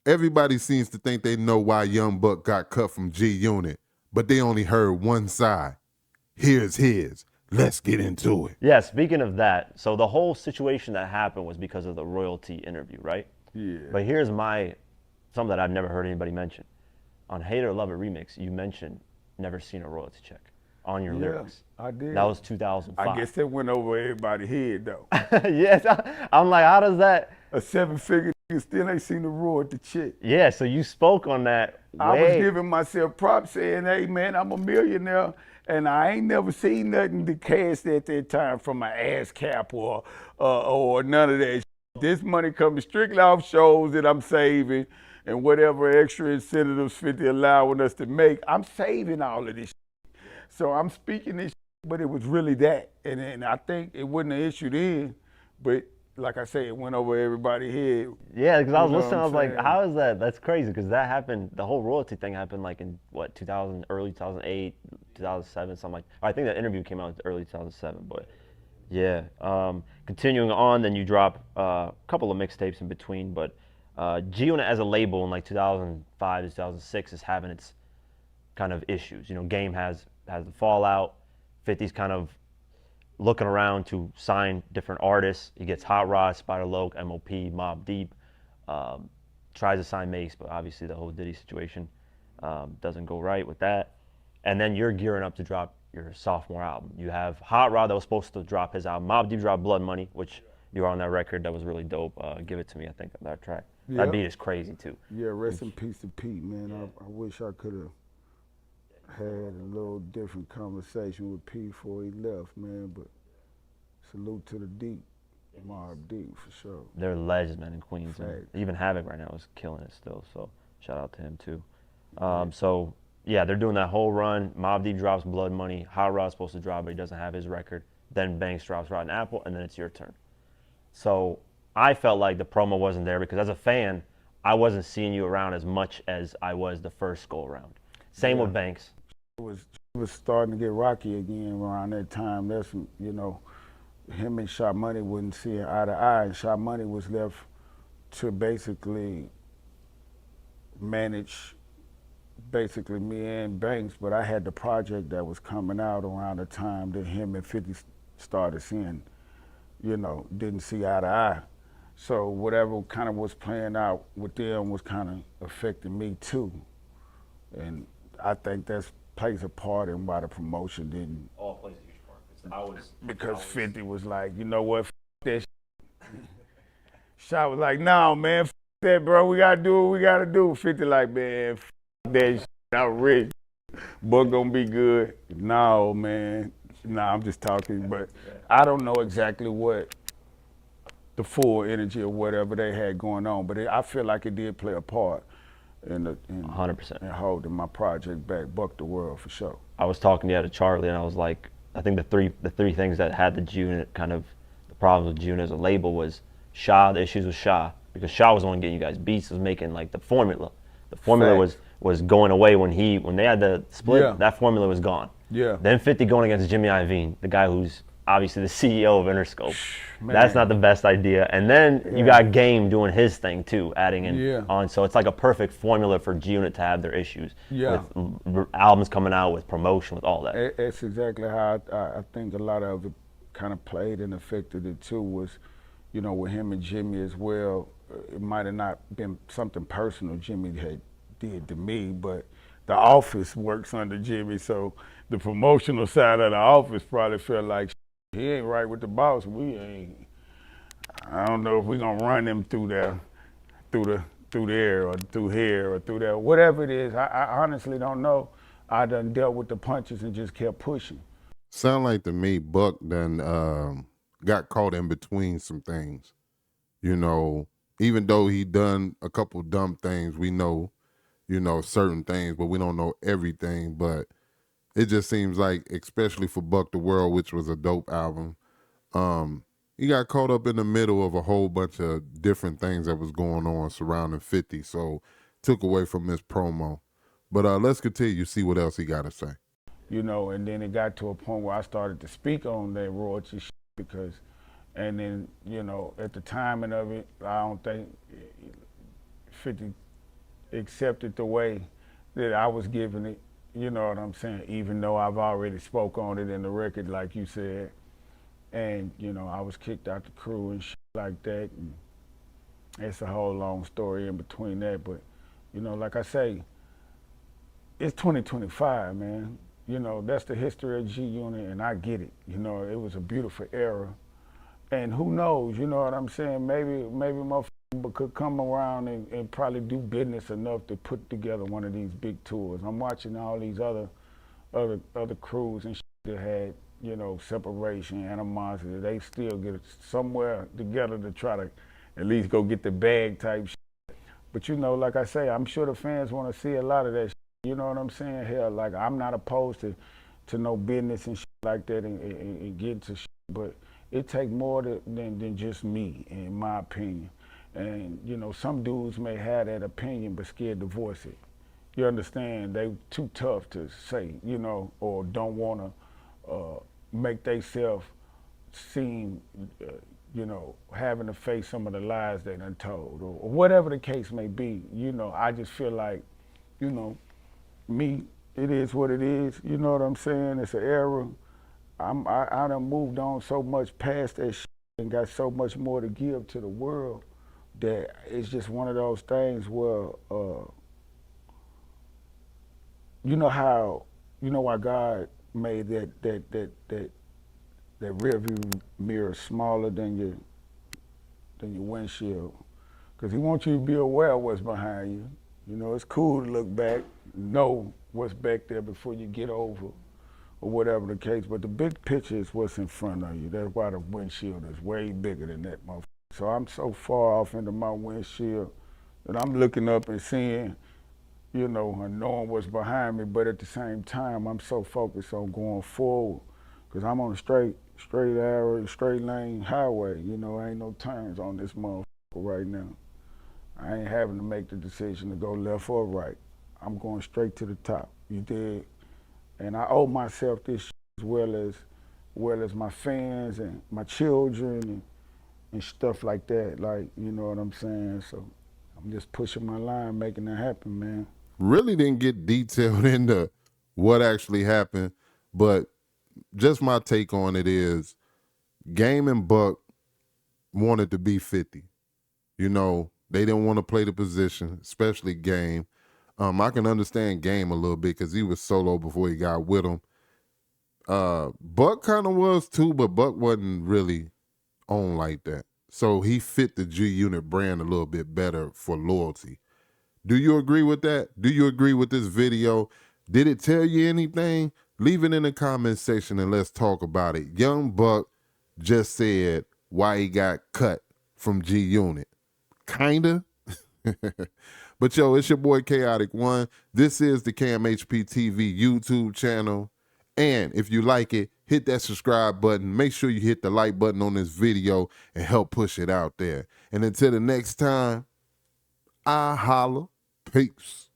Everybody seems to think they know why Young Buck got cut from G Unit, but they only heard one side. Here's his. Let's get into it. Yeah, speaking of that, so the whole situation that happened was because of the royalty interview, right? Yeah. But here's something that I've never heard anybody mention. On Hate It or Love It remix, you mentioned never seen a royalty check on your lyrics. I did. That was 2005. I guess that went over everybody's head though. Yes, I'm like, how does that? A 7-figure nigga still ain't seen the royalty check. Yeah, so you spoke on that. I was giving myself props saying, hey man, I'm a millionaire and I ain't never seen nothing to cash at that time from my ass cap or none of that shit. This money comes strictly off shows that I'm saving and whatever extra incentives 50 allowing us to make, I'm saving all of this shit. So I'm speaking this shit, but it was really that. And I think it wasn't an issue then, but like I say, it went over everybody's head. Yeah, because I was listening, I was like, how is that? That's crazy, because that happened, the whole royalty thing happened like in, what, 2000, early 2008, 2007, something like that. I think that interview came out in early 2007, but yeah. Continuing on, then you drop a couple of mixtapes in between, but G-Unit as a label in like 2005 to 2006 is having its kind of issues. You know, Game has the fallout, 50's kind of looking around to sign different artists. He gets Hot Rod, Spider Loc, MOP, Mobb Deep. Tries to sign Mace, but obviously the whole Diddy situation doesn't go right with that. And then you're gearing up to drop your sophomore album. You have Hot Rod that was supposed to drop his album. Mobb Deep dropped Blood Money, which you were on that record. That was really dope. Give It To Me, I think, that track. Yep. That beat is crazy too. Yeah, rest in peace to Pete, man. I wish I could have had a little different conversation with Pete before he left, man, but salute to the Deep, Mobb Deep for sure. They're legends, man, in Queens. Even Havoc right now is killing it still, so shout out to him too. So yeah, they're doing that whole run. Mobb Deep drops Blood Money. Hot Rod's supposed to drop, but he doesn't have his record. Then Banks drops Rotten Apple, and then it's your turn. So I felt like the promo wasn't there because as a fan, I wasn't seeing you around as much as I was the first go around. Same with Banks. It was starting to get rocky again around that time. That's, you know, him and Shot Money wouldn't see eye to eye, and Shot Money was left to basically manage basically me and Banks, but I had the project that was coming out around the time that him and 50 started seeing, you know, didn't see eye to eye. So whatever kind of was playing out with them was kind of affecting me too. And I think that plays a part in why the promotion didn't. All plays a huge part. Because 50 was like, you know what, that shit. Shot was like, no, man, that, bro, we gotta do what we gotta do. 50 like, man, that shit, I'm rich. Buck gonna be good. No, man, I'm just talking, but I don't know exactly what the full energy or whatever they had going on, but I feel like it did play a part in 100%. in holding my project back, Buck the World for sure. I was talking to Charlie, and I was like, I think the three things that had the G-Unit kind of the problems with G-Unit as a label was Sha, the issues with Sha, because Sha was the one getting you guys beats, was making like the formula. The formula was going away when they had the split. Yeah. That formula was gone. Yeah. Then 50 going against Jimmy Iovine, the guy who's obviously the CEO of Interscope. Man. That's not the best idea. And then you got Game doing his thing too, adding in on. So it's like a perfect formula for G-Unit to have their issues. Yeah. With albums coming out, with promotion, with all that. That's exactly how I think a lot of it kind of played and affected it too was, you know, with him and Jimmy as well, it might have not been something personal Jimmy had did to me, but the office works under Jimmy, so the promotional side of the office probably felt like he ain't right with the boss. I don't know if we're gonna run him through there or through here or through there. Whatever it is, I honestly don't know. I done dealt with the punches and just kept pushing. Sound like to me, Buck done got caught in between some things. You know, even though he done a couple dumb things, we know, you know, certain things, but we don't know everything. But it just seems like, especially for Buck the World, which was a dope album, he got caught up in the middle of a whole bunch of different things that was going on surrounding 50, so took away from his promo. But let's continue, see what else he got to say. You know, and then it got to a point where I started to speak on that royalty because, and then, you know, at the timing of it, I don't think 50 accept it the way that I was giving it. You know what I'm saying? Even though I've already spoke on it in the record, like you said, and you know I was kicked out the crew and shit like that. And it's a whole long story in between that, but you know, like I say, it's 2025, man. You know, that's the history of G Unit, and I get it. You know, it was a beautiful era, and who knows? You know what I'm saying? Maybe motherfucker could come around and probably do business enough to put together one of these big tours. I'm watching all these other crews and shit that had, you know, separation, animosity. They still get somewhere together to try to at least go get the bag type shit. But you know, like I say, I'm sure the fans want to see a lot of that shit. You know what I'm saying? Hell, like I'm not opposed to no business and shit like that and get to shit, but it take more than just me, in my opinion. And you know, some dudes may have that opinion but scared to voice it. You understand? They too tough to say, you know, or don't want to make themselves seem, you know, having to face some of the lies they done told, or whatever the case may be. You know, I just feel like, you know, me, it is what it is. You know what I'm saying? It's an era. I done moved on so much past that shit and got so much more to give to the world that it's just one of those things where, you know how, you know why God made that rear view mirror smaller than your windshield, because He wants you to be aware of what's behind you. You know, it's cool to look back, know what's back there before you get over, or whatever the case. But the big picture is what's in front of you. That's why the windshield is way bigger than that motherfucker. So I'm so far off into my windshield that I'm looking up and seeing, you know, and knowing what's behind me. But at the same time, I'm so focused on going forward, because I'm on a straight arrow, straight lane highway. You know, ain't no turns on this motherfucker right now. I ain't having to make the decision to go left or right. I'm going straight to the top. You dig? And I owe myself this shit as well as my fans and my children and stuff like that. Like, you know what I'm saying? So I'm just pushing my line, making it happen, man. Really didn't get detailed into what actually happened, but just my take on it is Game and Buck wanted to be 50. You know, they didn't want to play the position, especially Game. I can understand Game a little bit because he was solo before he got with him. Buck kind of was too, but Buck wasn't really on like that. So he fit the G Unit brand a little bit better for loyalty. Do you agree with that? Do you agree with this video? Did it tell you anything? Leave it in the comment section and let's talk about it. Young Buck just said why he got cut from G Unit. Kinda. But yo, it's your boy Kaotic One. This is the KMHP TV YouTube channel. And if you like it, hit that subscribe button. Make sure you hit the like button on this video and help push it out there. And until the next time, I holla. Peace.